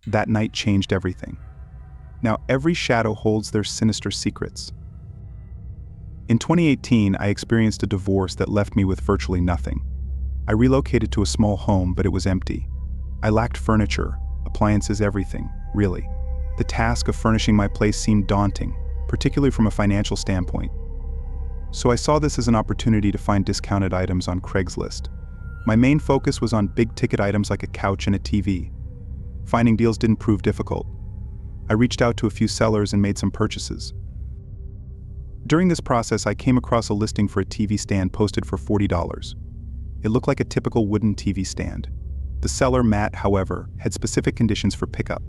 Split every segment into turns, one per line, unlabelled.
That night changed everything. Now every shadow holds their sinister secrets. In 2018, I experienced a divorce that left me with virtually nothing. I relocated to a small home, but it was empty. I lacked furniture, appliances, everything, really. The task of furnishing my place seemed daunting, particularly from a financial standpoint. So I saw this as an opportunity to find discounted items on Craigslist. My main focus was on big-ticket items like a couch and a TV. Finding deals didn't prove difficult. I reached out to a few sellers and made some purchases. During this process, I came across a listing for a TV stand posted for $40. It looked like a typical wooden TV stand. The seller, Matt, however, had specific conditions for pickup.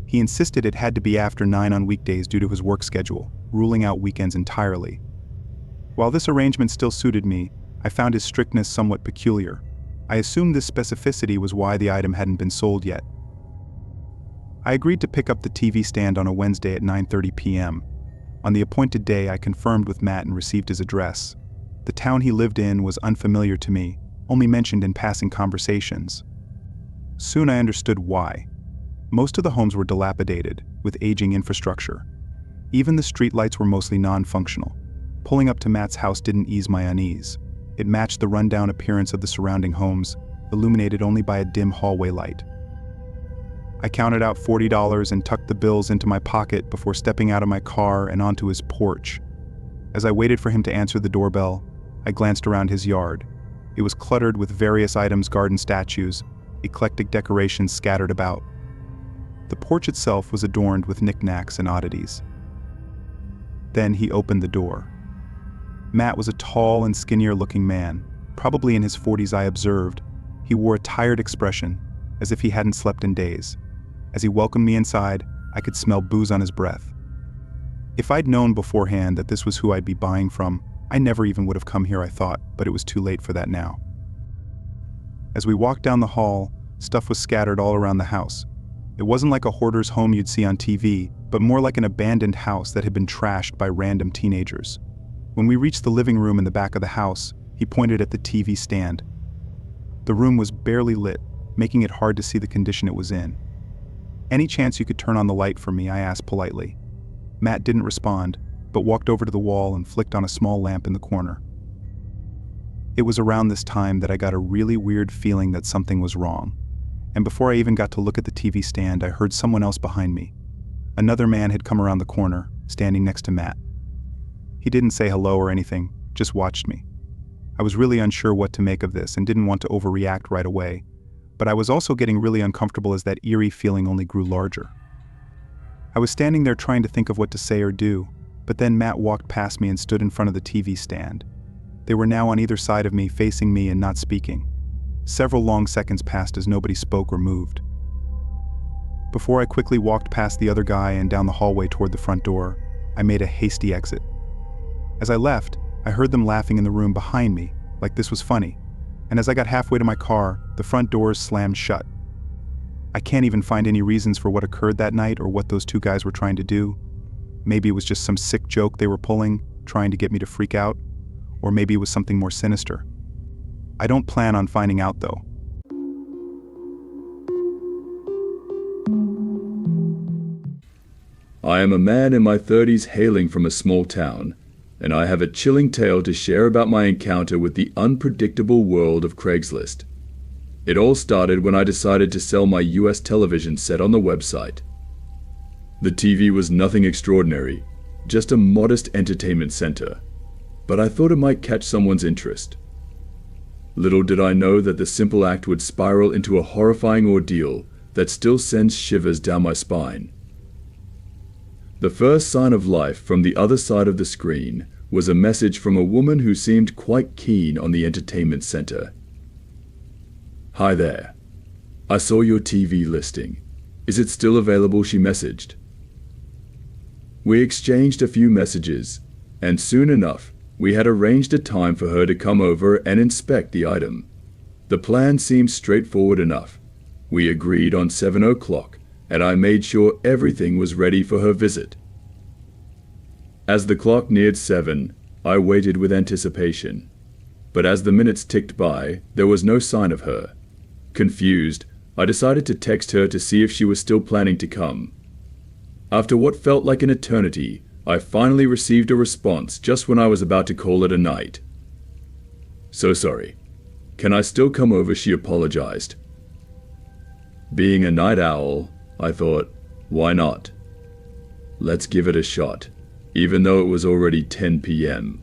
He insisted it had to be after 9 on weekdays due to his work schedule, ruling out weekends entirely. While this arrangement still suited me, I found his strictness somewhat peculiar. I assumed this specificity was why the item hadn't been sold yet. I agreed to pick up the TV stand on a Wednesday at 9:30 p.m. On the appointed day, I confirmed with Matt and received his address. The town he lived in was unfamiliar to me, only mentioned in passing conversations. Soon I understood why. Most of the homes were dilapidated, with aging infrastructure. Even the streetlights were mostly non-functional. Pulling up to Matt's house didn't ease my unease. It matched the rundown appearance of the surrounding homes, illuminated only by a dim hallway light. I counted out $40 and tucked the bills into my pocket before stepping out of my car and onto his porch. As I waited for him to answer the doorbell, I glanced around his yard. It was cluttered with various items, garden statues, eclectic decorations scattered about. The porch itself was adorned with knickknacks and oddities. Then he opened the door. Matt was a tall and skinnier-looking man, probably in his 40s I observed. He wore a tired expression, as if he hadn't slept in days. As he welcomed me inside, I could smell booze on his breath. If I'd known beforehand that this was who I'd be buying from, I never even would have come here, I thought, but it was too late for that now. As we walked down the hall, stuff was scattered all around the house. It wasn't like a hoarder's home you'd see on TV, but more like an abandoned house that had been trashed by random teenagers. When we reached the living room in the back of the house, he pointed at the TV stand. The room was barely lit, making it hard to see the condition it was in. "Any chance you could turn on the light for me?" I asked politely. Matt didn't respond, but walked over to the wall and flicked on a small lamp in the corner. It was around this time that I got a really weird feeling that something was wrong. And before I even got to look at the TV stand, I heard someone else behind me. Another man had come around the corner, standing next to Matt. He didn't say hello or anything, just watched me. I was really unsure what to make of this and didn't want to overreact right away, but I was also getting really uncomfortable as that eerie feeling only grew larger. I was standing there trying to think of what to say or do, but then Matt walked past me and stood in front of the TV stand. They were now on either side of me, facing me and not speaking. Several long seconds passed as nobody spoke or moved. Before I quickly walked past the other guy and down the hallway toward the front door, I made a hasty exit. As I left, I heard them laughing in the room behind me, like this was funny, and as I got halfway to my car, the front doors slammed shut. I can't even find any reasons for what occurred that night or what those two guys were trying to do. Maybe it was just some sick joke they were pulling, trying to get me to freak out, or maybe it was something more sinister. I don't plan on finding out, though.
I am a man in my 30s hailing from a small town, and I have a chilling tale to share about my encounter with the unpredictable world of Craigslist. It all started when I decided to sell my US television set on the website. The TV was nothing extraordinary, just a modest entertainment center, but I thought it might catch someone's interest. Little did I know that the simple act would spiral into a horrifying ordeal that still sends shivers down my spine. The first sign of life from the other side of the screen was a message from a woman who seemed quite keen on the entertainment center. "Hi there. I saw your TV listing. Is it still available?" she messaged. We exchanged a few messages, and soon enough, we had arranged a time for her to come over and inspect the item. The plan seemed straightforward enough. We agreed on 7 o'clock, and I made sure everything was ready for her visit. As the clock neared 7, I waited with anticipation. But as the minutes ticked by, there was no sign of her. Confused, I decided to text her to see if she was still planning to come. After what felt like an eternity, I finally received a response just when I was about to call it a night. "So sorry. Can I still come over?" she apologized. Being a night owl, I thought, why not? Let's give it a shot, even though it was already 10 p.m.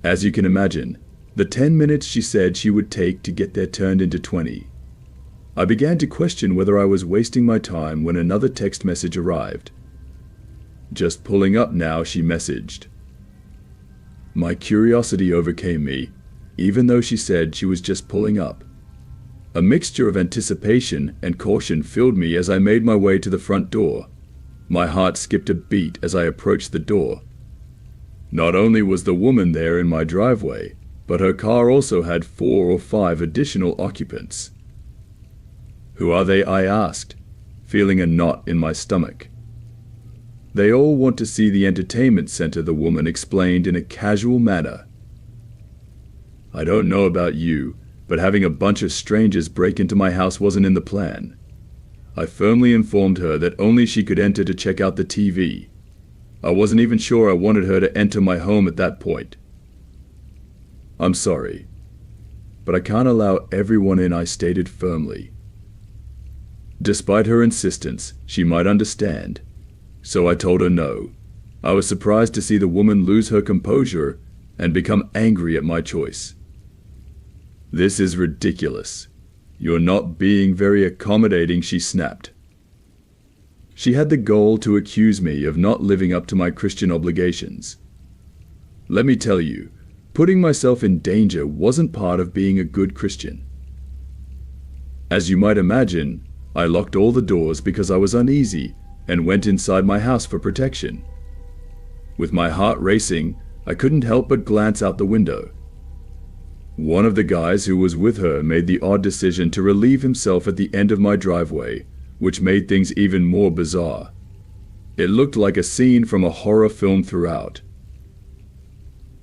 As you can imagine, the 10 minutes she said she would take to get there turned into 20. I began to question whether I was wasting my time when another text message arrived. "Just pulling up now," she messaged. My curiosity overcame me, even though she said she was just pulling up. A mixture of anticipation and caution filled me as I made my way to the front door. My heart skipped a beat as I approached the door. Not only was the woman there in my driveway, but her car also had 4 or 5 additional occupants. "Who are they?" I asked, feeling a knot in my stomach. "They all want to see the entertainment center," the woman explained in a casual manner. "I don't know about you, but having a bunch of strangers break into my house wasn't in the plan." I firmly informed her that only she could enter to check out the TV. I wasn't even sure I wanted her to enter my home at that point. "I'm sorry, but I can't allow everyone in," I stated firmly. Despite her insistence, she might understand, so I told her no. I was surprised to see the woman lose her composure and become angry at my choice. "This is ridiculous. You're not being very accommodating," she snapped. She had the goal to accuse me of not living up to my Christian obligations. Let me tell you, putting myself in danger wasn't part of being a good Christian. As you might imagine, I locked all the doors because I was uneasy and went inside my house for protection. With my heart racing, I couldn't help but glance out the window. One of the guys who was with her made the odd decision to relieve himself at the end of my driveway, which made things even more bizarre. It looked like a scene from a horror film throughout.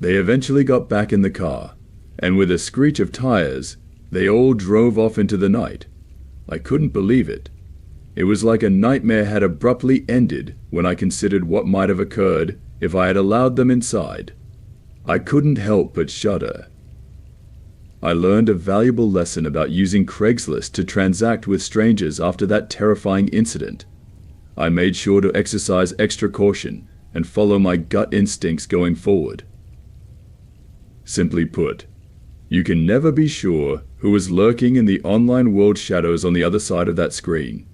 They eventually got back in the car, and with a screech of tires, they all drove off into the night. I couldn't believe it. It was like a nightmare had abruptly ended when I considered what might have occurred if I had allowed them inside. I couldn't help but shudder. I learned a valuable lesson about using Craigslist to transact with strangers after that terrifying incident. I made sure to exercise extra caution and follow my gut instincts going forward. Simply put, you can never be sure who is lurking in the online world shadows on the other side of that screen.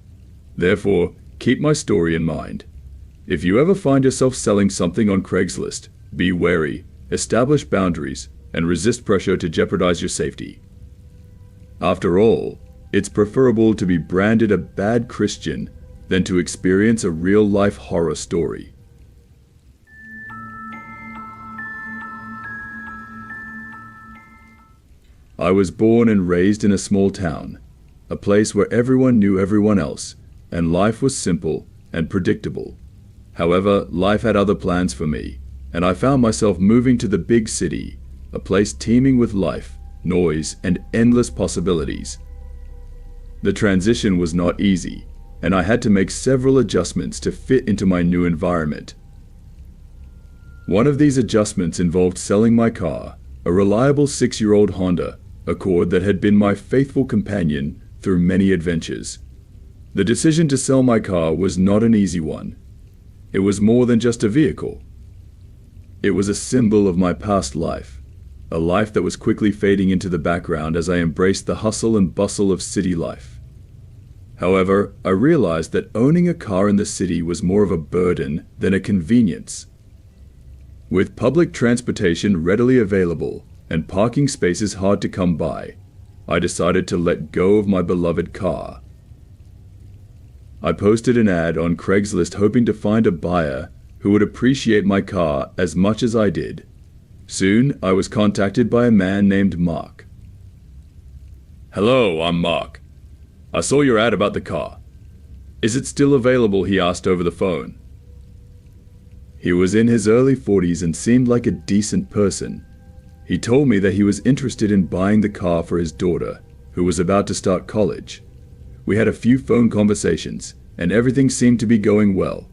Therefore, keep my story in mind. If you ever find yourself selling something on Craigslist, be wary, establish boundaries, and resist pressure to jeopardize your safety. After all, it's preferable to be branded a bad Christian than to experience a real-life horror story. I was born and raised in a small town, a place where everyone knew everyone else, and life was simple and predictable. However, life had other plans for me, and I found myself moving to the big city, a place teeming with life, noise, and endless possibilities. The transition was not easy, and I had to make several adjustments to fit into my new environment. One of these adjustments involved selling my car, a reliable 6-year-old Honda Accord that had been my faithful companion through many adventures. The decision to sell my car was not an easy one. It was more than just a vehicle. It was a symbol of my past life, a life that was quickly fading into the background as I embraced the hustle and bustle of city life. However, I realized that owning a car in the city was more of a burden than a convenience. With public transportation readily available and parking spaces hard to come by, I decided to let go of my beloved car. I posted an ad on Craigslist hoping to find a buyer who would appreciate my car as much as I did. Soon, I was contacted by a man named Mark. "Hello, I'm Mark. I saw your ad about the car. Is it still available?" he asked over the phone. He was in his early 40s and seemed like a decent person. He told me that he was interested in buying the car for his daughter, who was about to start college. We had a few phone conversations, and everything seemed to be going well.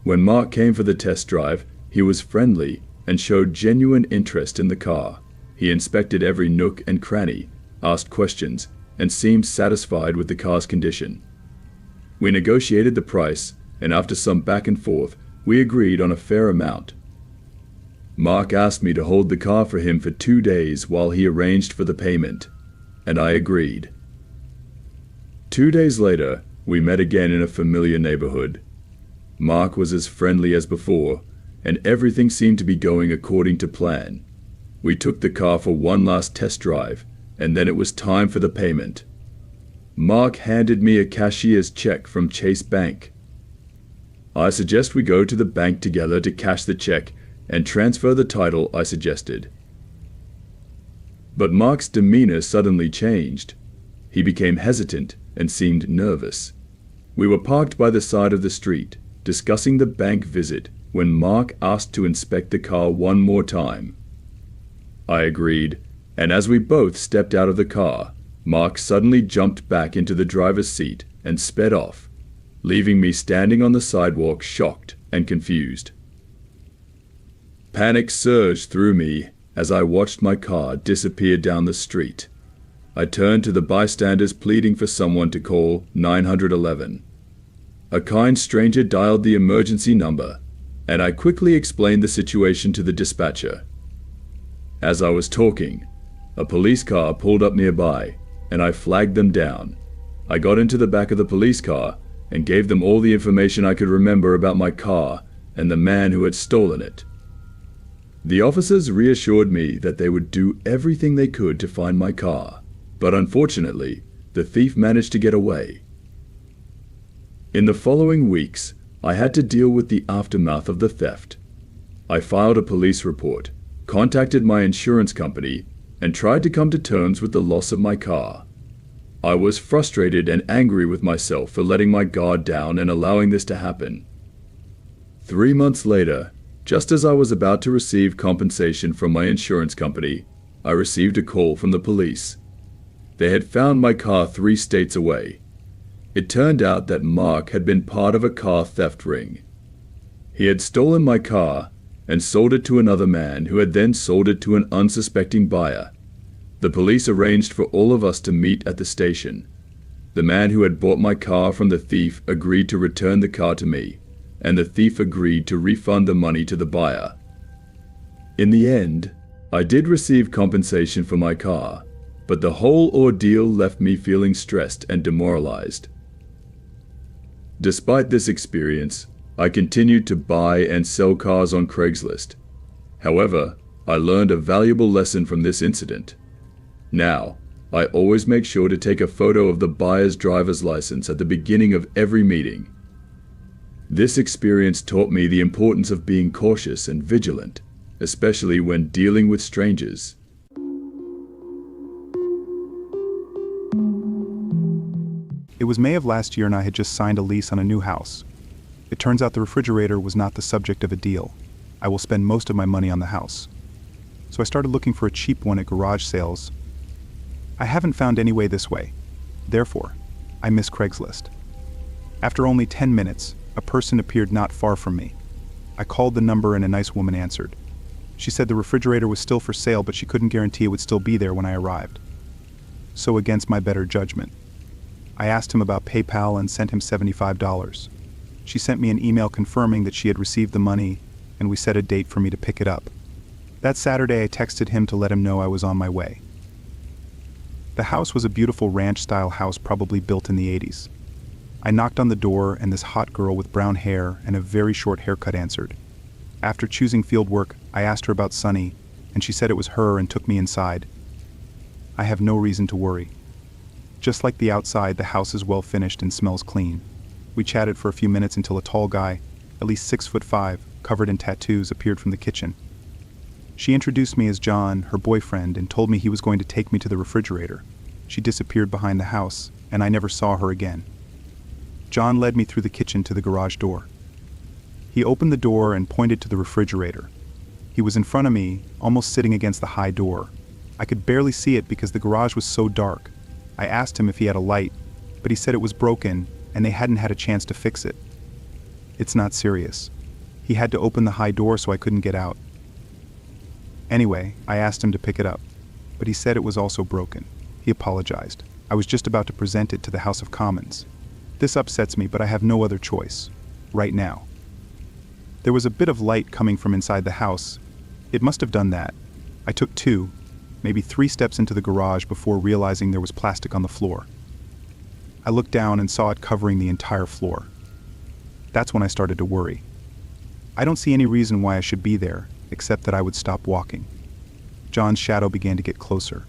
When Mark came for the test drive, he was friendly and showed genuine interest in the car. He inspected every nook and cranny, asked questions, and seemed satisfied with the car's condition. We negotiated the price, and after some back and forth, we agreed on a fair amount. Mark asked me to hold the car for him for 2 days while he arranged for the payment, and I agreed. 2 days later, we met again in a familiar neighborhood. Mark was as friendly as before, and everything seemed to be going according to plan. We took the car for one last test drive, and then it was time for the payment. Mark handed me a cashier's check from Chase Bank. I suggest we go to the bank together to cash the check and transfer the title, I suggested. But Mark's demeanor suddenly changed. He became hesitant and seemed nervous. We were parked by the side of the street, discussing the bank visit, when Mark asked to inspect the car one more time. I agreed, and as we both stepped out of the car, Mark suddenly jumped back into the driver's seat and sped off, leaving me standing on the sidewalk shocked and confused. Panic surged through me as I watched my car disappear down the street. I turned to the bystanders pleading for someone to call 911. A kind stranger dialed the emergency number, and I quickly explained the situation to the dispatcher. As I was talking, a police car pulled up nearby, and I flagged them down. I got into the back of the police car and gave them all the information I could remember about my car and the man who had stolen it. The officers reassured me that they would do everything they could to find my car, but unfortunately, the thief managed to get away. In the following weeks, I had to deal with the aftermath of the theft. I filed a police report, contacted my insurance company, and tried to come to terms with the loss of my car. I was frustrated and angry with myself for letting my guard down and allowing this to happen. 3 months later, just as I was about to receive compensation from my insurance company, I received a call from the police. They had found my car 3 states away. It turned out that Mark had been part of a car theft ring. He had stolen my car and sold it to another man who had then sold it to an unsuspecting buyer. The police arranged for all of us to meet at the station. The man who had bought my car from the thief agreed to return the car to me, and the thief agreed to refund the money to the buyer. In the end, I did receive compensation for my car, but the whole ordeal left me feeling stressed and demoralized. Despite this experience, I continued to buy and sell cars on Craigslist. However, I learned a valuable lesson from this incident. Now, I always make sure to take a photo of the buyer's driver's license at the beginning of every meeting. This experience taught me the importance of being cautious and vigilant, especially when dealing with strangers.
It was May of last year and I had just signed a lease on a new house. It turns out the refrigerator was not the subject of a deal. I will spend most of my money on the house. So I started looking for a cheap one at garage sales. I haven't found any way this way. Therefore, I miss Craigslist. After only 10 minutes, a person appeared not far from me. I called the number and a nice woman answered. She said the refrigerator was still for sale, but she couldn't guarantee it would still be there when I arrived. So against my better judgment, I asked him about PayPal and sent him $75. She sent me an email confirming that she had received the money, and we set a date for me to pick it up. That Saturday, I texted him to let him know I was on my way. The house was a beautiful ranch-style house probably built in the 80s. I knocked on the door, and this hot girl with brown hair and a very short haircut answered. After choosing fieldwork, I asked her about Sunny, and she said it was her and took me inside. I have no reason to worry. Just like the outside, the house is well finished and smells clean. We chatted for a few minutes until a tall guy, at least 6'5", covered in tattoos, appeared from the kitchen. She introduced me as John, her boyfriend, and told me he was going to take me to the refrigerator. She disappeared behind the house, and I never saw her again. John led me through the kitchen to the garage door. He opened the door and pointed to the refrigerator. He was in front of me, almost sitting against the high door. I could barely see it because the garage was so dark. I asked him if he had a light, but he said it was broken and they hadn't had a chance to fix it. It's not serious. He had to open the high door so I couldn't get out. Anyway, I asked him to pick it up, but he said it was also broken. He apologized. I was just about to present it to the House of Commons. This upsets me, but I have no other choice. Right now. There was a bit of light coming from inside the house. It must have done that. I took 2, maybe 3 steps into the garage before realizing there was plastic on the floor. I looked down and saw it covering the entire floor. That's when I started to worry. I don't see any reason why I should be there, except that I would stop walking. John's shadow began to get closer.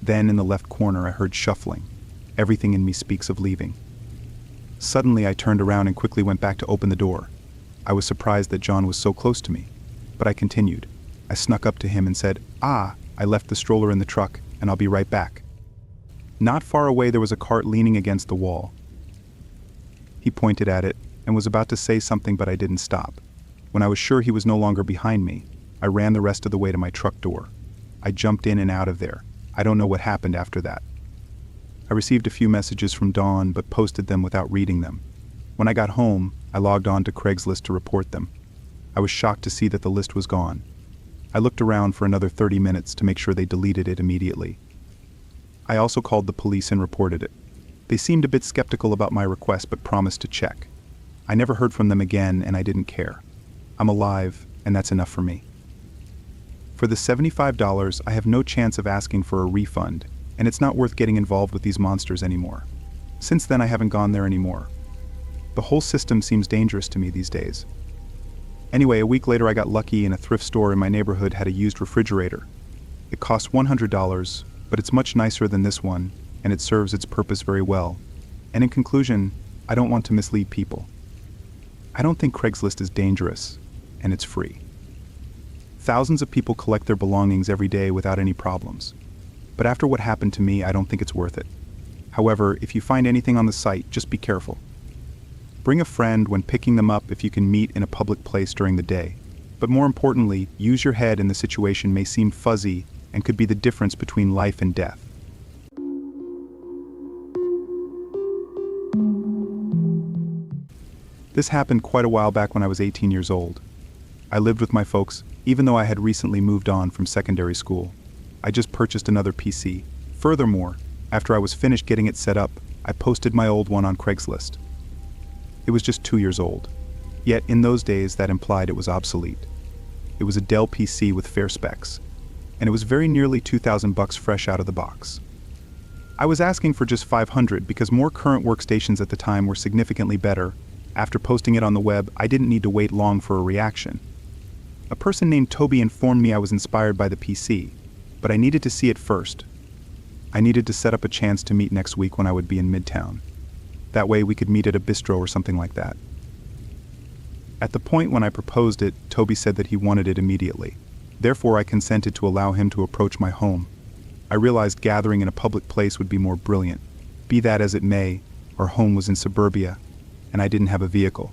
Then in the left corner I heard shuffling. Everything in me speaks of leaving. Suddenly I turned around and quickly went back to open the door. I was surprised that John was so close to me, but I continued. I snuck up to him and said, I left the stroller in the truck and I'll be right back. Not far away there was a cart leaning against the wall. He pointed at it and was about to say something, but I didn't stop. When I was sure he was no longer behind me, I ran the rest of the way to my truck door. I jumped in and out of there. I don't know what happened after that. I received a few messages from Dawn, but posted them without reading them. When I got home, I logged on to Craigslist to report them. I was shocked to see that the list was gone. I looked around for another 30 minutes to make sure they deleted it immediately. I also called the police and reported it. They seemed a bit skeptical about my request but promised to check. I never heard from them again and I didn't care. I'm alive, and that's enough for me. For the $75, I have no chance of asking for a refund, and it's not worth getting involved with these monsters anymore. Since then, I haven't gone there anymore. The whole system seems dangerous to me these days. Anyway, a week later I got lucky and a thrift store in my neighborhood had a used refrigerator. It cost $100, but it's much nicer than this one, and it serves its purpose very well. And in conclusion, I don't want to mislead people. I don't think Craigslist is dangerous, and it's free. Thousands of people collect their belongings every day without any problems. But after what happened to me, I don't think it's worth it. However, if you find anything on the site, just be careful. Bring a friend when picking them up if you can meet in a public place during the day. But more importantly, use your head, and the situation may seem fuzzy and could be the difference between life and death. This happened quite a while back when I was 18 years old. I lived with my folks, even though I had recently moved on from secondary school. I just purchased another PC. Furthermore, after I was finished getting it set up, I posted my old one on Craigslist. It was just 2 years old. Yet in those days that implied it was obsolete. It was a Dell PC with fair specs, and it was very nearly $2,000 fresh out of the box. I was asking for just $500 because more current workstations at the time were significantly better. After posting it on the web, I didn't need to wait long for a reaction. A person named Toby informed me I was inspired by the PC, but I needed to see it first. I needed to set up a chance to meet next week when I would be in Midtown. That way we could meet at a bistro or something like that. At the point when I proposed it, Toby said that he wanted it immediately. Therefore, I consented to allow him to approach my home. I realized gathering in a public place would be more brilliant. Be that as it may, our home was in suburbia, and I didn't have a vehicle.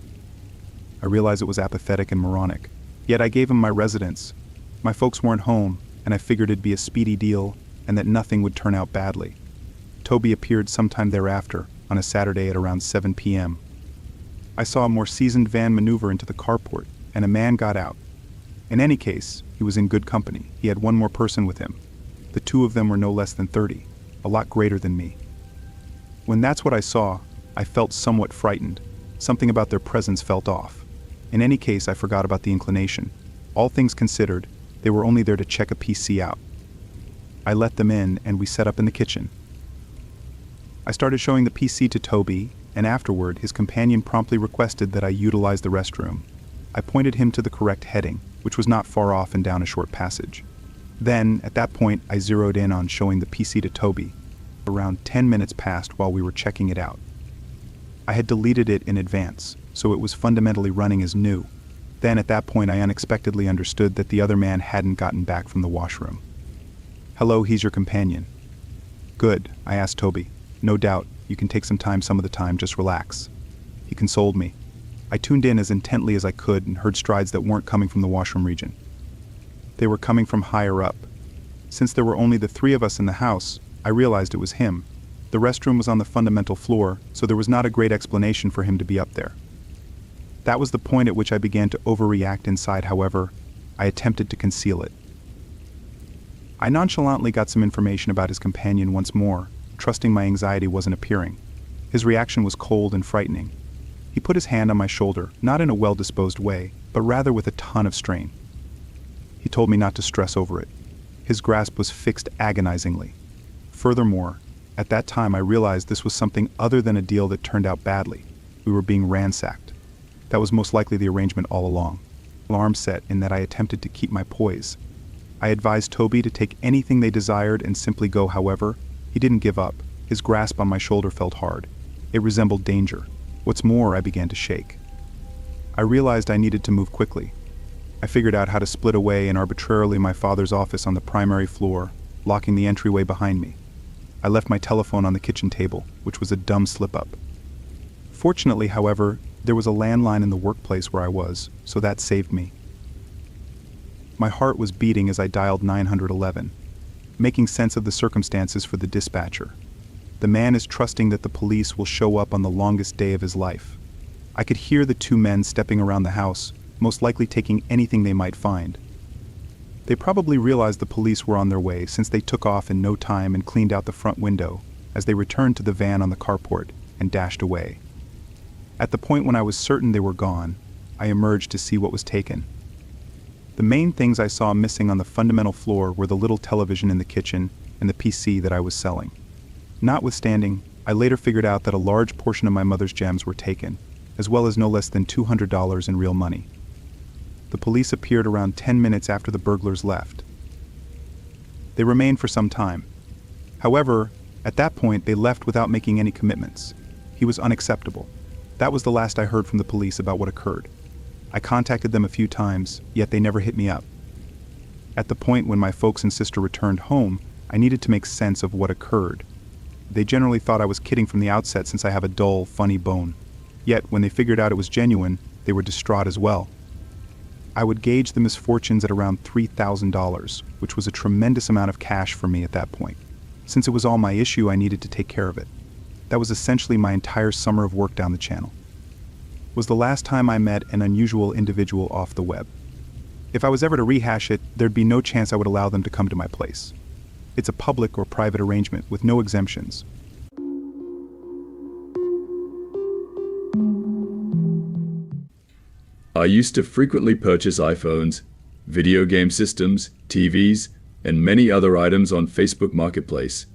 I realized it was apathetic and moronic. Yet I gave him my residence. My folks weren't home, and I figured it'd be a speedy deal and that nothing would turn out badly. Toby appeared sometime thereafter, on a Saturday at around 7 p.m. I saw a more seasoned van maneuver into the carport, and a man got out. In any case, he was in good company. He had one more person with him. The two of them were no less than 30, a lot greater than me. When that's what I saw, I felt somewhat frightened. Something about their presence felt off. In any case, I forgot about the inclination. All things considered, they were only there to check a PC out. I let them in, and we set up in the kitchen. I started showing the PC to Toby, and afterward, his companion promptly requested that I utilize the restroom. I pointed him to the correct heading, which was not far off and down a short passage. Then, at that point, I zeroed in on showing the PC to Toby. Around 10 minutes passed while we were checking it out. I had deleted it in advance, so it was fundamentally running as new. Then, at that point, I unexpectedly understood that the other man hadn't gotten back from the washroom. "Hello, he's your companion." "Good," I asked Toby. "No doubt, you can take some time some of the time, just relax." He consoled me. I tuned in as intently as I could and heard strides that weren't coming from the washroom region. They were coming from higher up. Since there were only the three of us in the house, I realized it was him. The restroom was on the fundamental floor, so there was not a great explanation for him to be up there. That was the point at which I began to overreact inside. However, I attempted to conceal it. I nonchalantly got some information about his companion once more, trusting my anxiety wasn't appearing. His reaction was cold and frightening. He put his hand on my shoulder, not in a well-disposed way, but rather with a ton of strain. He told me not to stress over it. His grasp was fixed agonizingly. Furthermore, at that time I realized this was something other than a deal that turned out badly. We were being ransacked. That was most likely the arrangement all along. Alarm set in that I attempted to keep my poise. I advised Toby to take anything they desired and simply go. However, he didn't give up. His grasp on my shoulder felt hard. It resembled danger. What's more, I began to shake. I realized I needed to move quickly. I figured out how to split away in arbitrarily my father's office on the primary floor, locking the entryway behind me. I left my telephone on the kitchen table, which was a dumb slip-up. Fortunately, however, there was a landline in the workplace where I was, so that saved me. My heart was beating as I dialed 911, making sense of the circumstances for the dispatcher. The man is trusting that the police will show up on the longest day of his life. I could hear the two men stepping around the house, most likely taking anything they might find. They probably realized the police were on their way, since they took off in no time and cleaned out the front window as they returned to the van on the carport and dashed away. At the point when I was certain they were gone, I emerged to see what was taken. The main things I saw missing on the fundamental floor were the little television in the kitchen and the PC that I was selling. Notwithstanding, I later figured out that a large portion of my mother's gems were taken, as well as no less than $200 in real money. The police appeared around 10 minutes after the burglars left. They remained for some time. However, at that point they left without making any commitments. He was unacceptable. That was the last I heard from the police about what occurred. I contacted them a few times, yet they never hit me up. At the point when my folks and sister returned home, I needed to make sense of what occurred. They generally thought I was kidding from the outset since I have a dull, funny bone. Yet, when they figured out it was genuine, they were distraught as well. I would gauge the misfortunes at around $3,000, which was a tremendous amount of cash for me at that point. Since it was all my issue, I needed to take care of it. That was essentially my entire summer of work down the channel. It was the last time I met an unusual individual off the web. If I was ever to rehash it, there'd be no chance I would allow them to come to my place. It's a public or private arrangement with no exemptions.
I used to frequently purchase iPhones, video game systems, TVs, and many other items on Facebook Marketplace,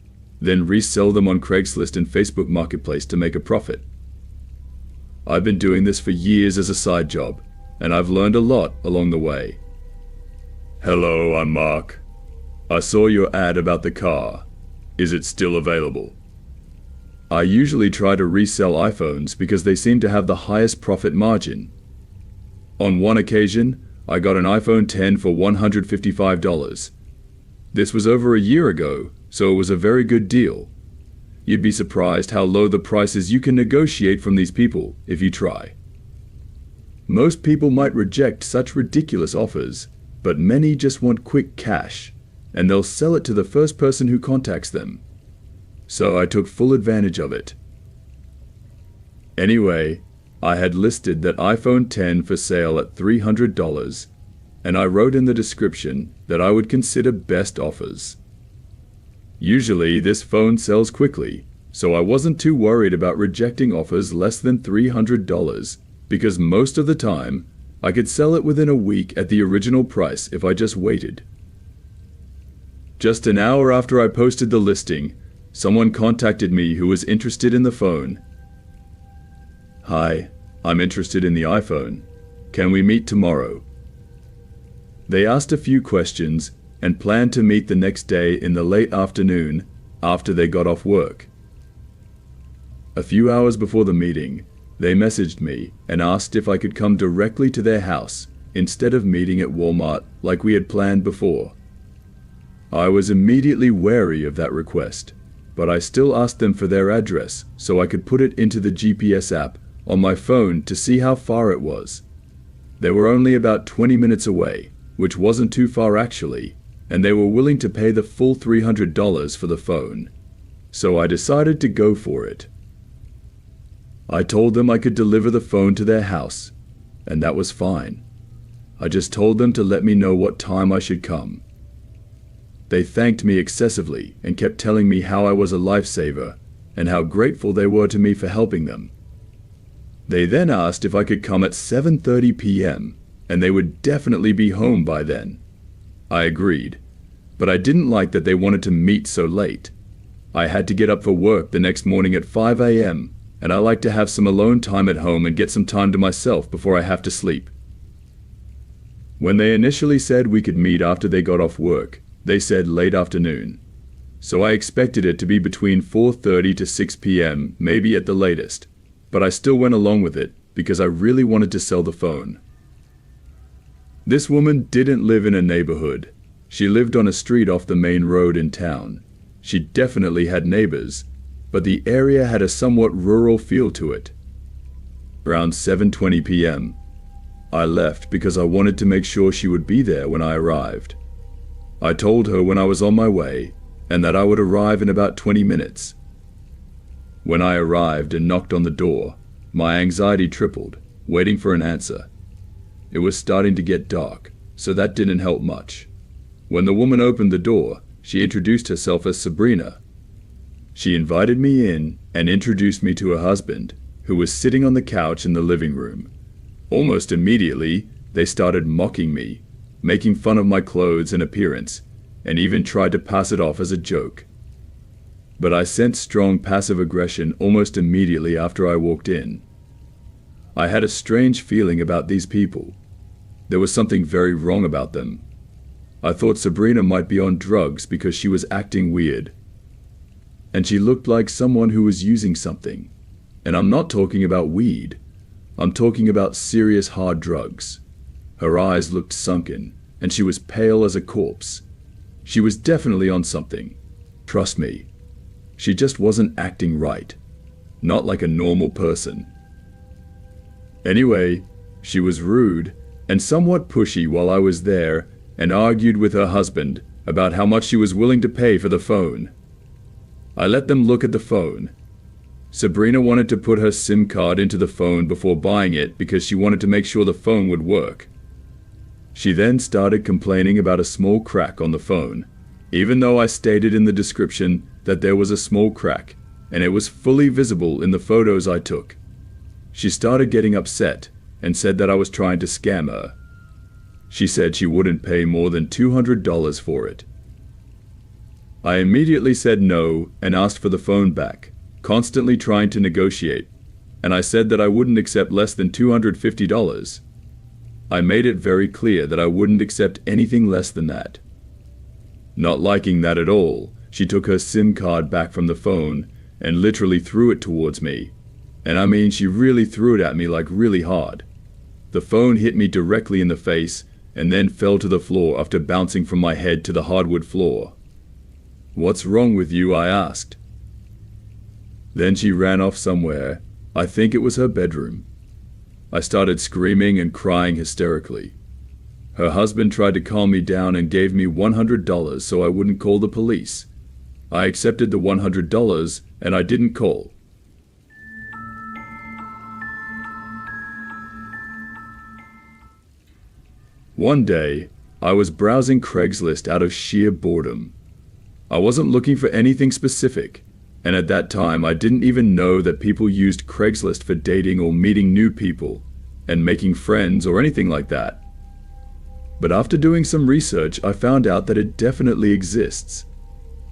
then resell them on Craigslist and Facebook Marketplace to make a profit. I've been doing this for years as a side job, and I've learned a lot along the way. Hello, I'm Mark. I saw your ad about the car. Is it still available? I usually try to resell iPhones because they seem to have the highest profit margin. On one occasion, I got an iPhone X for $155. This was over a year ago, so it was a very good deal. You'd be surprised how low the prices you can negotiate from these people if you try. Most people might reject such ridiculous offers, but many just want quick cash, and they'll sell it to the first person who contacts them. So I took full advantage of it. Anyway, I had listed that iPhone X for sale at $300, and I wrote in the description that I would consider best offers. Usually this phone sells quickly, so I wasn't too worried about rejecting offers less than $300 because most of the time I could sell it within a week at the original price if I just waited. Just an hour after I posted the listing, someone contacted me who was interested in the phone. Hi, I'm interested in the iPhone. Can we meet tomorrow? They asked a few questions and planned to meet the next day in the late afternoon after they got off work. A few hours before the meeting, they messaged me and asked if I could come directly to their house instead of meeting at Walmart like we had planned before. I was immediately wary of that request, but I still asked them for their address so I could put it into the GPS app on my phone to see how far it was. They were only about 20 minutes away, which wasn't too far actually, and they were willing to pay the full $300 for the phone. So I decided to go for it. I told them I could deliver the phone to their house, and that was fine. I just told them to let me know what time I should come. They thanked me excessively and kept telling me how I was a lifesaver and how grateful they were to me for helping them. They then asked if I could come at 7:30 p.m. and they would definitely be home by then. I agreed, but I didn't like that they wanted to meet so late. I had to get up for work the next morning at 5 a.m. and I like to have some alone time at home and get some time to myself before I have to sleep. When they initially said we could meet after they got off work, they said late afternoon. So I expected it to be between 4:30 to 6 p.m., maybe at the latest, but I still went along with it because I really wanted to sell the phone. This woman didn't live in a neighborhood. She lived on a street off the main road in town. She definitely had neighbors, but the area had a somewhat rural feel to it. Around 7:20 p.m., I left because I wanted to make sure she would be there when I arrived. I told her when I was on my way and that I would arrive in about 20 minutes. When I arrived and knocked on the door, my anxiety tripled, waiting for an answer. It was starting to get dark, so that didn't help much. When the woman opened the door, she introduced herself as Sabrina. She invited me in and introduced me to her husband, who was sitting on the couch in the living room. Almost immediately, they started mocking me, making fun of my clothes and appearance, and even tried to pass it off as a joke. But I sensed strong passive aggression almost immediately after I walked in. I had a strange feeling about these people. There was something very wrong about them. I thought Sabrina might be on drugs because she was acting weird. And she looked like someone who was using something. And I'm not talking about weed. I'm talking about serious hard drugs. Her eyes looked sunken, and she was pale as a corpse. She was definitely on something. Trust me. She just wasn't acting right. Not like a normal person. Anyway, she was rude and somewhat pushy while I was there and argued with her husband about how much she was willing to pay for the phone. I let them look at the phone. Sabrina wanted to put her SIM card into the phone before buying it because she wanted to make sure the phone would work. She then started complaining about a small crack on the phone, even though I stated in the description that there was a small crack, and it was fully visible in the photos I took. She started getting upset and said that I was trying to scam her. She said she wouldn't pay more than $200 for it. I immediately said no and asked for the phone back, constantly trying to negotiate, and I said that I wouldn't accept less than $250. I made it very clear that I wouldn't accept anything less than that. Not liking that at all, she took her SIM card back from the phone and literally threw it towards me. And I mean, she really threw it at me like really hard. The phone hit me directly in the face and then fell to the floor after bouncing from my head to the hardwood floor. "What's wrong with you?" I asked. Then she ran off somewhere. I think it was her bedroom. I started screaming and crying hysterically. Her husband tried to calm me down and gave me $100 so I wouldn't call the police. I accepted the $100 and I didn't call. One day, I was browsing Craigslist out of sheer boredom. I wasn't looking for anything specific, and at that time I didn't even know that people used Craigslist for dating or meeting new people and making friends or anything like that. But after doing some research, I found out that it definitely exists.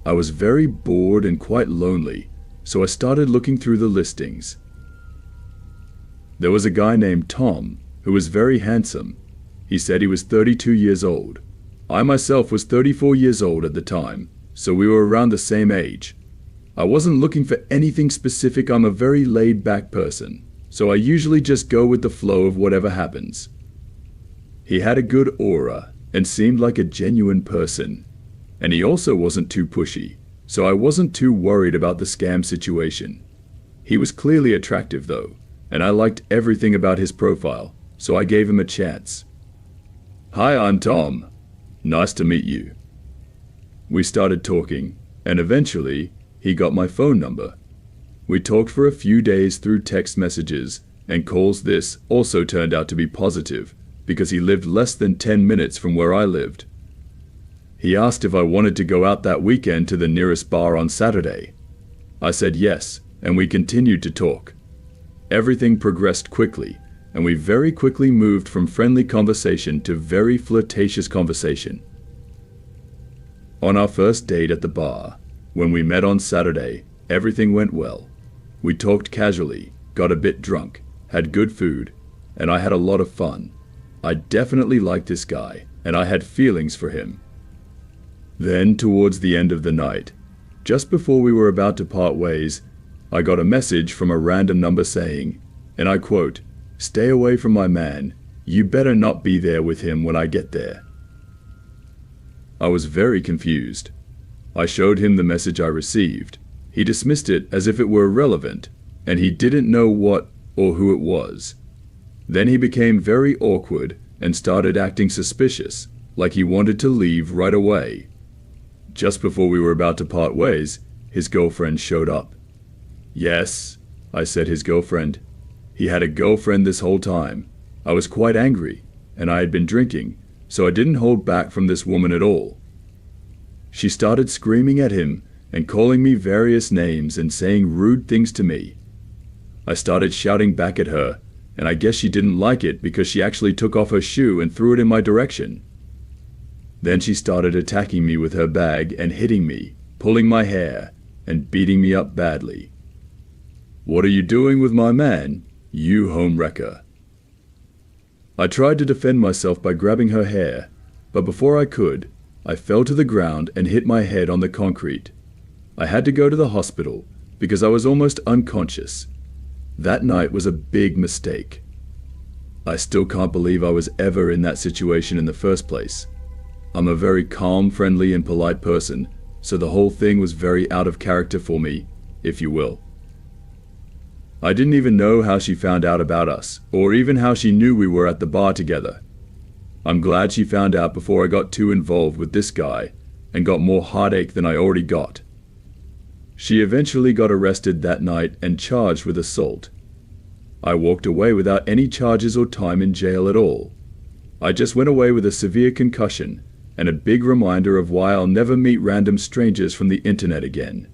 I was very bored and quite lonely, so I started looking through the listings. There was a guy named Tom who was very handsome. He said he was 32 years old. I myself was 34 years old at the time, so we were around the same age. I wasn't looking for anything specific. I'm a very laid-back person, so I usually just go with the flow of whatever happens. He had a good aura and seemed like a genuine person, and he also wasn't too pushy, so I wasn't too worried about the scam situation. He was clearly attractive though, and I liked everything about his profile, so I gave him a chance. "Hi, I'm Tom. Nice to meet you. We started talking, and eventually, he got my phone number. We talked for a few days through text messages and calls. This also turned out to be positive, because he lived less than 10 minutes from where I lived. He asked if I wanted to go out that weekend to the nearest bar on Saturday. I said yes, and we continued to talk. Everything progressed quickly, and we very quickly moved from friendly conversation to very flirtatious conversation. On our first date at the bar, when we met on Saturday, everything went well. We talked casually, got a bit drunk, had good food, and I had a lot of fun. I definitely liked this guy, and I had feelings for him. Then, towards the end of the night, just before we were about to part ways, I got a message from a random number saying, and I quote, "Stay away from my man. You better not be there with him when I get there." I was very confused. I showed him the message I received. He dismissed it as if it were irrelevant, and he didn't know what or who it was. Then he became very awkward and started acting suspicious, like he wanted to leave right away. Just before we were about to part ways, his girlfriend showed up. "Yes," I said, his girlfriend. He had a girlfriend this whole time. I was quite angry, and I had been drinking, so I didn't hold back from this woman at all. She started screaming at him and calling me various names and saying rude things to me. I started shouting back at her, and I guess she didn't like it because she actually took off her shoe and threw it in my direction. Then she started attacking me with her bag and hitting me, pulling my hair, and beating me up badly. "What are you doing with my man, you homewrecker?" I tried to defend myself by grabbing her hair, but before I could, I fell to the ground and hit my head on the concrete. I had to go to the hospital because I was almost unconscious. That night was a big mistake. I still can't believe I was ever in that situation in the first place. I'm a very calm, friendly, and polite person, so the whole thing was very out of character for me, if you will. I didn't even know how she found out about us, or even how she knew we were at the bar together. I'm glad she found out before I got too involved with this guy and got more heartache than I already got. She eventually got arrested that night and charged with assault. I walked away without any charges or time in jail at all. I just went away with a severe concussion and a big reminder of why I'll never meet random strangers from the internet again.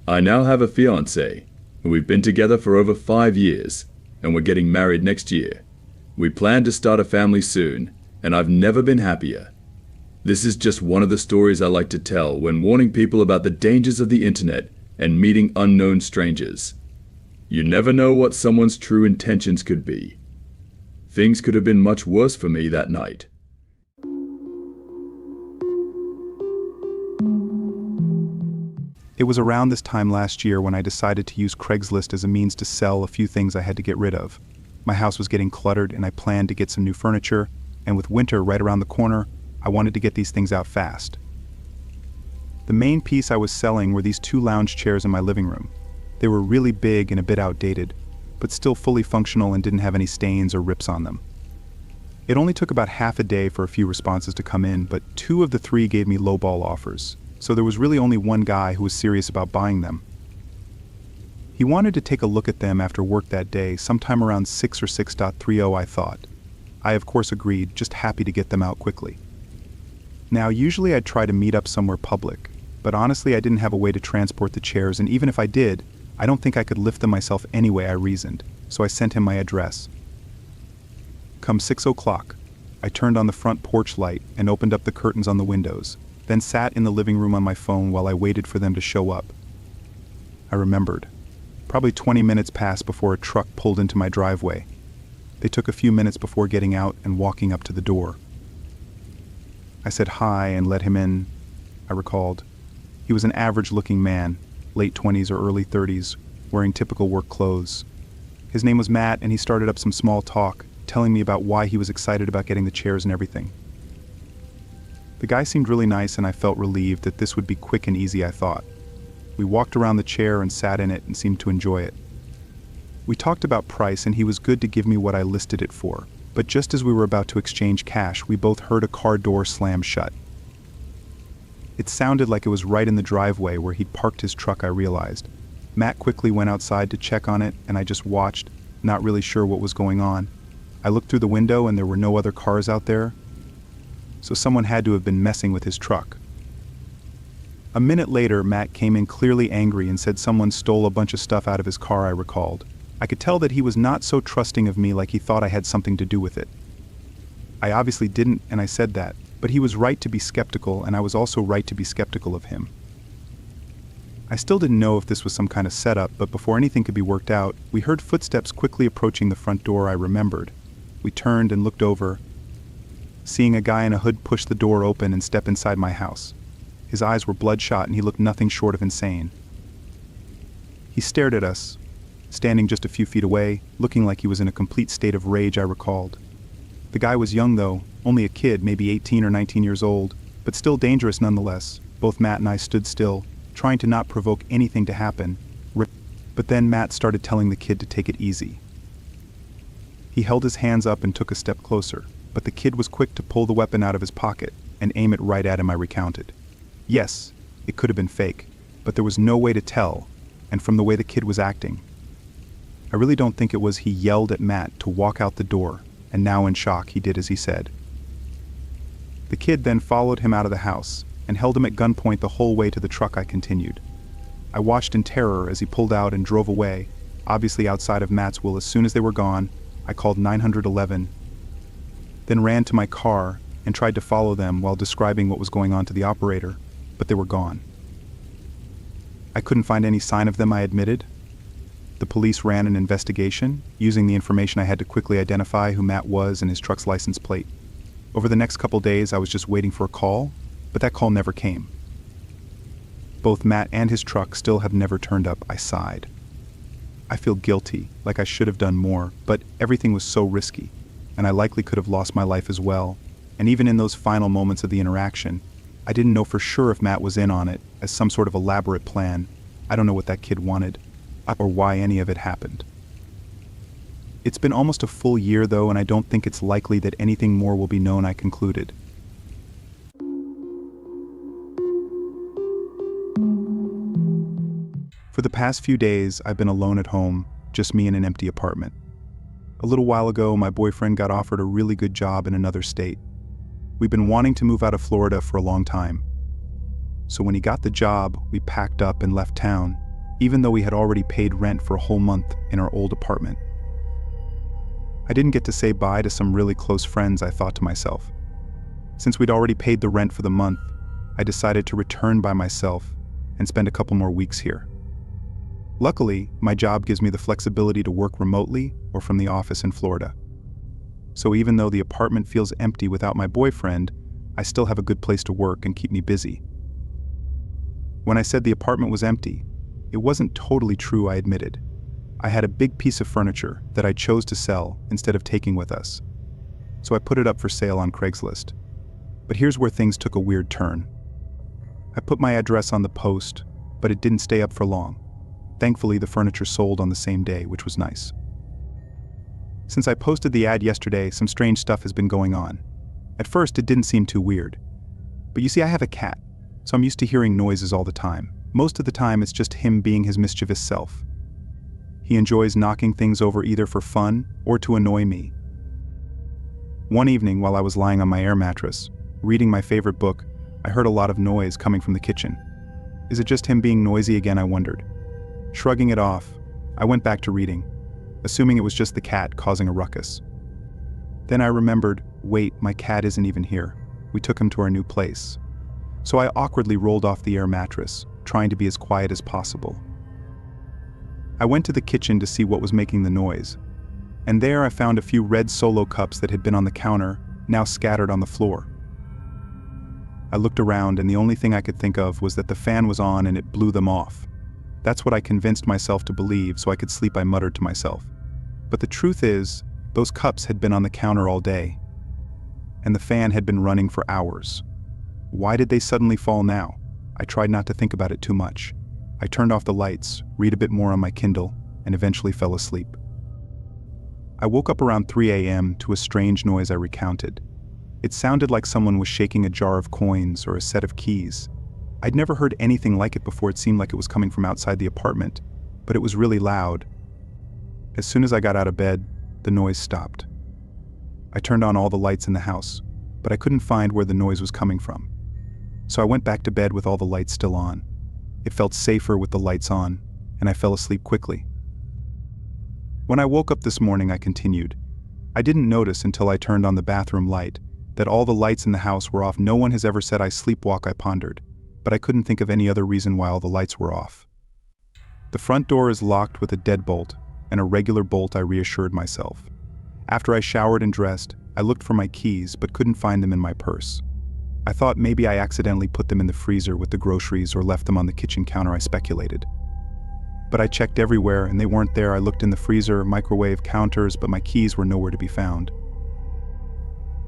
I now have a fiancé, and we've been together for over 5 years, and we're getting married next year. We plan to start a family soon, and I've never been happier. This is just one of the stories I like to tell when warning people about the dangers of the internet and meeting unknown strangers. You never know what someone's true intentions could be. Things could have been much worse for me that night.
It was around this time last year when I decided to use Craigslist as a means to sell a few things I had to get rid of. My house was getting cluttered and I planned to get some new furniture, and with winter right around the corner, I wanted to get these things out fast. The main piece I was selling were these 2 lounge chairs in my living room. They were really big and a bit outdated, but still fully functional and didn't have any stains or rips on them. It only took about half a day for a few responses to come in, but 2 of the 3 gave me lowball offers, so there was really only one guy who was serious about buying them. He wanted to take a look at them after work that day, sometime around 6 or 6:30, I thought. I of course agreed, just happy to get them out quickly. Now, usually I'd try to meet up somewhere public, but honestly I didn't have a way to transport the chairs, and even if I did, I don't think I could lift them myself anyway, I reasoned, so I sent him my address. Come 6 o'clock, I turned on the front porch light and opened up the curtains on the windows, then sat in the living room on my phone while I waited for them to show up. I remembered. Probably 20 minutes passed before a truck pulled into my driveway. They took a few minutes before getting out and walking up to the door. I said hi and let him in, I recalled. He was an average-looking man, late 20s or early 30s, wearing typical work clothes. His name was Matt, and he started up some small talk, telling me about why he was excited about getting the chairs and everything. The guy seemed really nice, and I felt relieved that this would be quick and easy, I thought. We walked around the chair and sat in it and seemed to enjoy it. We talked about price, and he was good to give me what I listed it for, but just as we were about to exchange cash, we both heard a car door slam shut. It sounded like it was right in the driveway where he'd parked his truck, I realized. Matt quickly went outside to check on it, and I just watched, not really sure what was going on. I looked through the window and there were no other cars out there, so someone had to have been messing with his truck. A minute later, Matt came in clearly angry and said someone stole a bunch of stuff out of his car, I recalled. I could tell that he was not so trusting of me, like he thought I had something to do with it. I obviously didn't, and I said that, but he was right to be skeptical, and I was also right to be skeptical of him. I still didn't know if this was some kind of setup, but before anything could be worked out, we heard footsteps quickly approaching the front door. I remembered. We turned and looked over, seeing a guy in a hood push the door open and step inside my house. His eyes were bloodshot and he looked nothing short of insane. He stared at us, standing just a few feet away, looking like he was in a complete state of rage, I recalled. The guy was young though, only a kid, maybe 18 or 19 years old, but still dangerous nonetheless. Both Matt and I stood still, trying to not provoke anything to happen. But then Matt started telling the kid to take it easy. He held his hands up and took a step closer, but the kid was quick to pull the weapon out of his pocket and aim it right at him, I recounted. Yes, it could have been fake, but there was no way to tell, and from the way the kid was acting, I really don't think it was. He yelled at Matt to walk out the door, and now in shock he did as he said. The kid then followed him out of the house and held him at gunpoint the whole way to the truck, I continued. I watched in terror as he pulled out and drove away, obviously outside of Matt's will. As soon as they were gone, I called 911, then ran to my car and tried to follow them while describing what was going on to the operator, but they were gone. I couldn't find any sign of them, I admitted. The police ran an investigation, using the information I had to quickly identify who Matt was and his truck's license plate. Over the next couple days, I was just waiting for a call, but that call never came. Both Matt and his truck still have never turned up, I sighed. I feel guilty, like I should have done more, but everything was so risky, and I likely could have lost my life as well. And even in those final moments of the interaction, I didn't know for sure if Matt was in on it as some sort of elaborate plan. I don't know what that kid wanted, or why any of it happened. It's been almost a full year though, and I don't think it's likely that anything more will be known, I concluded. For the past few days, I've been alone at home, just me in an empty apartment. A little while ago, my boyfriend got offered a really good job in another state. We've been wanting to move out of Florida for a long time. So when he got the job, we packed up and left town, even though we had already paid rent for a whole month in our old apartment. I didn't get to say bye to some really close friends, I thought to myself. Since we'd already paid the rent for the month, I decided to return by myself and spend a couple more weeks here. Luckily, my job gives me the flexibility to work remotely or from the office in Florida. So even though the apartment feels empty without my boyfriend, I still have a good place to work and keep me busy. When I said the apartment was empty, it wasn't totally true, I admitted. I had a big piece of furniture that I chose to sell instead of taking with us. So I put it up for sale on Craigslist. But here's where things took a weird turn. I put my address on the post, but it didn't stay up for long. Thankfully, the furniture sold on the same day, which was nice. Since I posted the ad yesterday, some strange stuff has been going on. At first, it didn't seem too weird. But you see, I have a cat, so I'm used to hearing noises all the time. Most of the time, it's just him being his mischievous self. He enjoys knocking things over either for fun or to annoy me. One evening, while I was lying on my air mattress, reading my favorite book, I heard a lot of noise coming from the kitchen. Is it just him being noisy again, I wondered. Shrugging it off, I went back to reading, assuming it was just the cat causing a ruckus. Then I remembered, wait, my cat isn't even here. We took him to our new place. So I awkwardly rolled off the air mattress, trying to be as quiet as possible. I went to the kitchen to see what was making the noise, and there I found a few red Solo cups that had been on the counter, now scattered on the floor. I looked around and the only thing I could think of was that the fan was on and it blew them off. That's what I convinced myself to believe so I could sleep, I muttered to myself. But the truth is, those cups had been on the counter all day, and the fan had been running for hours. Why did they suddenly fall now? I tried not to think about it too much. I turned off the lights, read a bit more on my Kindle, and eventually fell asleep. I woke up around 3 a.m. to a strange noise I recounted. It sounded like someone was shaking a jar of coins or a set of keys, I'd never heard anything like it before. It seemed like it was coming from outside the apartment, but it was really loud. As soon as I got out of bed, the noise stopped. I turned on all the lights in the house, but I couldn't find where the noise was coming from. So I went back to bed with all the lights still on. It felt safer with the lights on, and I fell asleep quickly. When I woke up this morning, I continued. I didn't notice until I turned on the bathroom light that all the lights in the house were off. No one has ever said I sleepwalk, I pondered, but I couldn't think of any other reason why all the lights were off. The front door is locked with a deadbolt and a regular bolt, I reassured myself. After I showered and dressed, I looked for my keys but couldn't find them in my purse. I thought maybe I accidentally put them in the freezer with the groceries or left them on the kitchen counter, I speculated. But I checked everywhere and they weren't there. I looked in the freezer, microwave, counters, but my keys were nowhere to be found.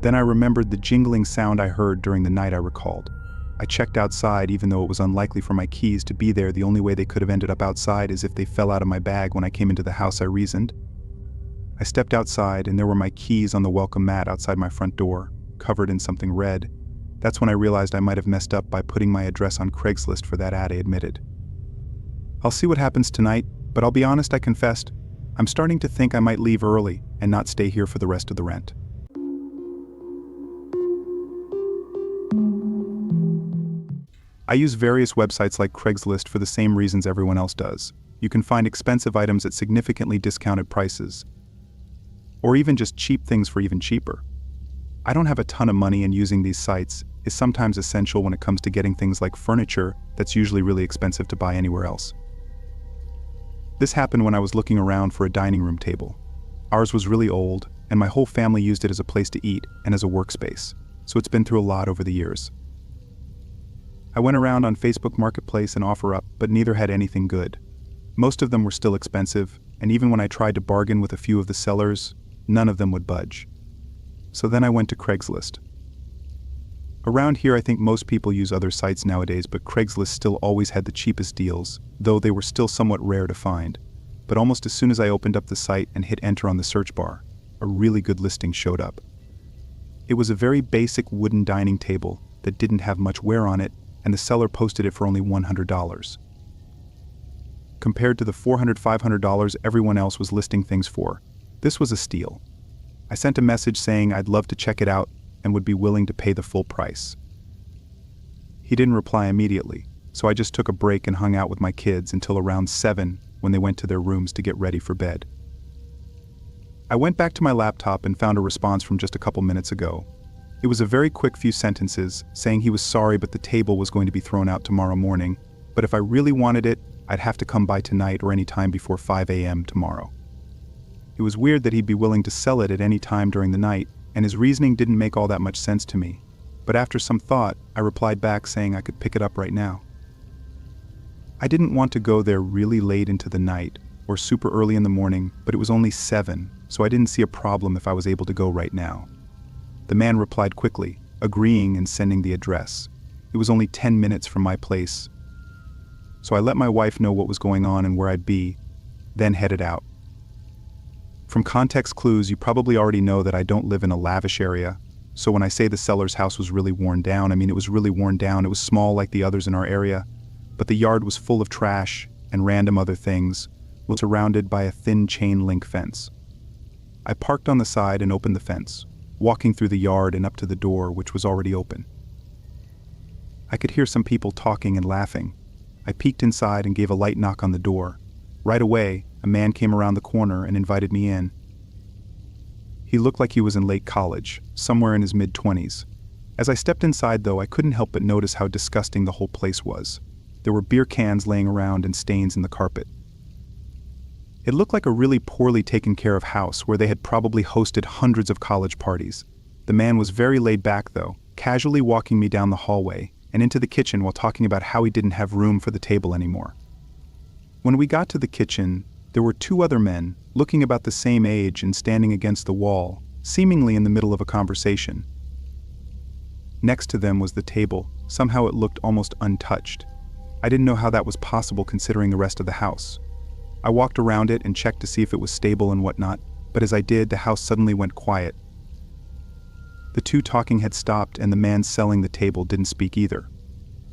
Then I remembered the jingling sound I heard during the night, I recalled. I checked outside even though it was unlikely for my keys to be there. The only way they could have ended up outside is if they fell out of my bag when I came into the house, I reasoned. I stepped outside and there were my keys on the welcome mat outside my front door, covered in something red. That's when I realized I might have messed up by putting my address on Craigslist for that ad, I admitted. I'll see what happens tonight, but I'll be honest, I confessed. I'm starting to think I might leave early and not stay here for the rest of the rent. I use various websites like Craigslist for the same reasons everyone else does. You can find expensive items at significantly discounted prices, or even just cheap things for even cheaper. I don't have a ton of money, and using these sites is sometimes essential when it comes to getting things like furniture that's usually really expensive to buy anywhere else. This happened when I was looking around for a dining room table. Ours was really old, and my whole family used it as a place to eat and as a workspace, so it's been through a lot over the years. I went around on Facebook Marketplace and OfferUp, but neither had anything good. Most of them were still expensive, and even when I tried to bargain with a few of the sellers, none of them would budge. So then I went to Craigslist. Around here, I think most people use other sites nowadays, but Craigslist still always had the cheapest deals, though they were still somewhat rare to find. But almost as soon as I opened up the site and hit enter on the search bar, a really good listing showed up. It was a very basic wooden dining table that didn't have much wear on it, and the seller posted it for only $100. Compared to the $400, $500 everyone else was listing things for, this was a steal. I sent a message saying I'd love to check it out and would be willing to pay the full price. He didn't reply immediately, so I just took a break and hung out with my kids until around 7 when they went to their rooms to get ready for bed. I went back to my laptop and found a response from just a couple minutes ago. It was a very quick few sentences saying he was sorry but the table was going to be thrown out tomorrow morning, but if I really wanted it, I'd have to come by tonight or any time before 5 a.m. tomorrow. It was weird that he'd be willing to sell it at any time during the night, and his reasoning didn't make all that much sense to me. But after some thought, I replied back saying I could pick it up right now. I didn't want to go there really late into the night or super early in the morning, but it was only 7, so I didn't see a problem if I was able to go right now. The man replied quickly, agreeing and sending the address. It was only 10 minutes from my place, so I let my wife know what was going on and where I'd be, then headed out. From context clues, you probably already know that I don't live in a lavish area, so when I say the seller's house was really worn down, I mean it was really worn down. It was small like the others in our area, but the yard was full of trash and random other things, was surrounded by a thin chain link fence. I parked on the side and opened the fence, walking through the yard and up to the door, which was already open. I could hear some people talking and laughing. I peeked inside and gave a light knock on the door. Right away, a man came around the corner and invited me in. He looked like he was in late college, somewhere in his mid-20s. As I stepped inside, though, I couldn't help but notice how disgusting the whole place was. There were beer cans laying around and stains in the carpet. It looked like a really poorly taken care of house where they had probably hosted hundreds of college parties. The man was very laid back, though, casually walking me down the hallway and into the kitchen while talking about how he didn't have room for the table anymore. When we got to the kitchen, there were 2 other men, looking about the same age and standing against the wall, seemingly in the middle of a conversation. Next to them was the table. Somehow it looked almost untouched. I didn't know how that was possible considering the rest of the house. I walked around it and checked to see if it was stable and whatnot, but as I did, the house suddenly went quiet. The 2 talking had stopped and the man selling the table didn't speak either.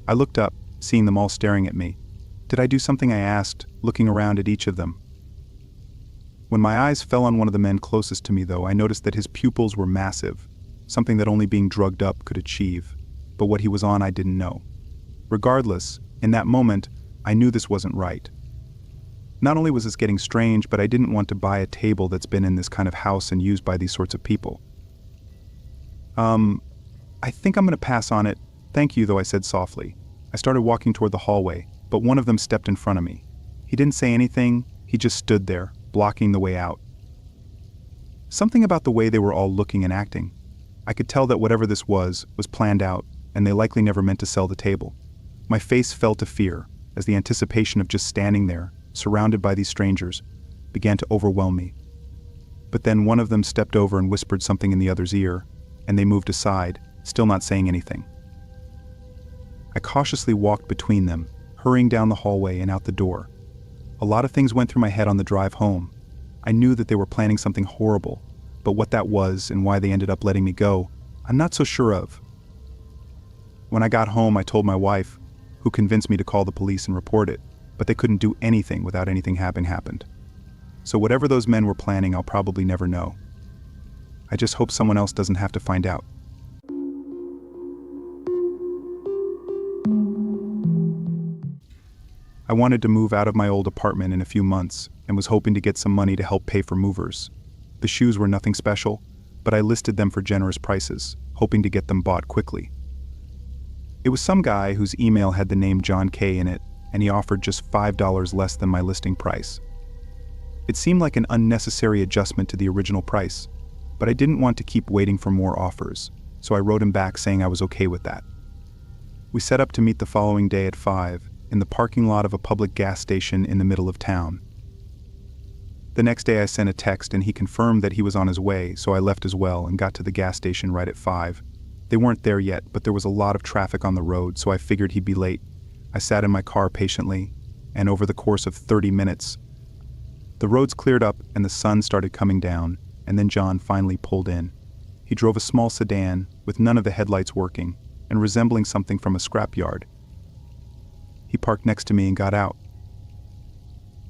I looked up, seeing them all staring at me. Did I do something? I asked, looking around at each of them. When my eyes fell on one of the men closest to me, though, I noticed that his pupils were massive, something that only being drugged up could achieve. But what he was on, I didn't know. Regardless, in that moment, I knew this wasn't right. Not only was this getting strange, but I didn't want to buy a table that's been in this kind of house and used by these sorts of people. I think I'm going to pass on it. Thank you, though, I said softly. I started walking toward the hallway, but one of them stepped in front of me. He didn't say anything, he just stood there, blocking the way out. Something about the way they were all looking and acting. I could tell that whatever this was planned out, and they likely never meant to sell the table. My face fell to fear, as the anticipation of just standing there, surrounded by these strangers, began to overwhelm me. But then one of them stepped over and whispered something in the other's ear, and they moved aside, still not saying anything. I cautiously walked between them, hurrying down the hallway and out the door. A lot of things went through my head on the drive home. I knew that they were planning something horrible, but what that was and why they ended up letting me go, I'm not so sure of. When I got home, I told my wife, who convinced me to call the police and report it, but they couldn't do anything without anything having happened. So whatever those men were planning, I'll probably never know. I just hope someone else doesn't have to find out. I wanted to move out of my old apartment in a few months and was hoping to get some money to help pay for movers. The shoes were nothing special, but I listed them for generous prices, hoping to get them bought quickly. It was some guy whose email had the name John K. in it, and he offered just $5 less than my listing price. It seemed like an unnecessary adjustment to the original price, but I didn't want to keep waiting for more offers, so I wrote him back saying I was okay with that. We set up to meet the following day at 5 in the parking lot of a public gas station in the middle of town. The next day I sent a text and he confirmed that he was on his way, so I left as well and got to the gas station right at 5. They weren't there yet, but there was a lot of traffic on the road, so I figured he'd be late. I sat in my car patiently, and over the course of 30 minutes, the roads cleared up and the sun started coming down, and then John finally pulled in. He drove a small sedan with none of the headlights working and resembling something from a scrapyard. He parked next to me and got out.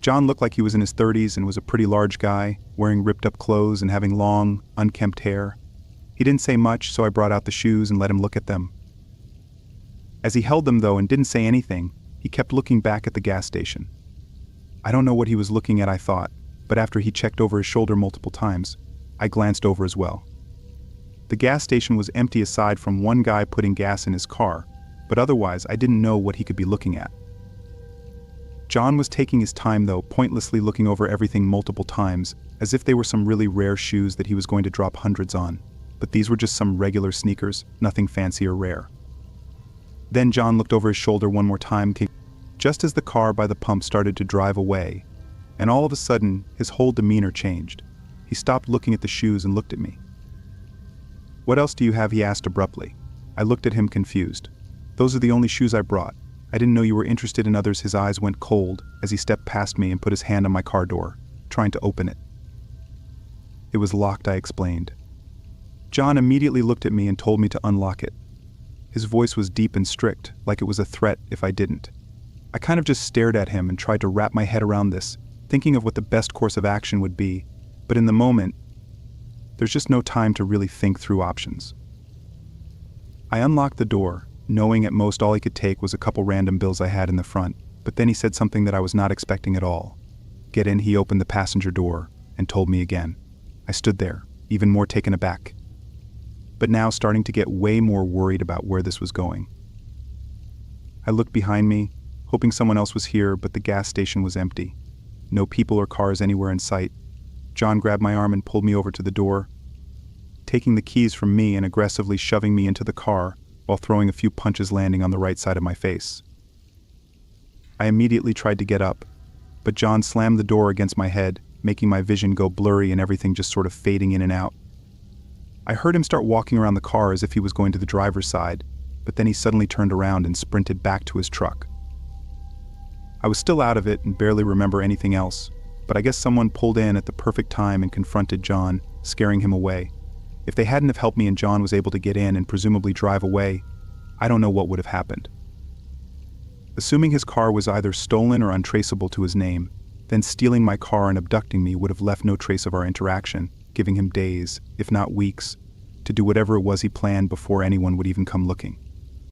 John looked like he was in his 30s and was a pretty large guy, wearing ripped-up clothes and having long, unkempt hair. He didn't say much, so I brought out the shoes and let him look at them. As he held them, though, and didn't say anything, he kept looking back at the gas station. I don't know what he was looking at, I thought, but after he checked over his shoulder multiple times, I glanced over as well. The gas station was empty aside from one guy putting gas in his car, but otherwise I didn't know what he could be looking at. John was taking his time, though, pointlessly looking over everything multiple times, as if they were some really rare shoes that he was going to drop hundreds on. But these were just some regular sneakers, nothing fancy or rare. Then John looked over his shoulder one more time, just as the car by the pump started to drive away, and all of a sudden, his whole demeanor changed. He stopped looking at the shoes and looked at me. "What else do you have?" he asked abruptly. I looked at him confused. "Those are the only shoes I brought. I didn't know you were interested in others." His eyes went cold as he stepped past me and put his hand on my car door, trying to open it. "It was locked," I explained. John immediately looked at me and told me to unlock it. His voice was deep and strict, like it was a threat if I didn't. I kind of just stared at him and tried to wrap my head around this, thinking of what the best course of action would be, but in the moment, there's just no time to really think through options. I unlocked the door, knowing at most all he could take was a couple random bills I had in the front, but then he said something that I was not expecting at all. "Get in." He opened the passenger door and told me again. I stood there, even more taken aback, but now starting to get way more worried about where this was going. I looked behind me, hoping someone else was here, but the gas station was empty. No people or cars anywhere in sight. John grabbed my arm and pulled me over to the door, taking the keys from me and aggressively shoving me into the car while throwing a few punches landing on the right side of my face. I immediately tried to get up, but John slammed the door against my head, making my vision go blurry and everything just sort of fading in and out. I heard him start walking around the car as if he was going to the driver's side, but then he suddenly turned around and sprinted back to his truck. I was still out of it and barely remember anything else, but I guess someone pulled in at the perfect time and confronted John, scaring him away. If they hadn't have helped me and John was able to get in and presumably drive away, I don't know what would have happened. Assuming his car was either stolen or untraceable to his name, then stealing my car and abducting me would have left no trace of our interaction, giving him days, if not weeks, to do whatever it was he planned before anyone would even come looking.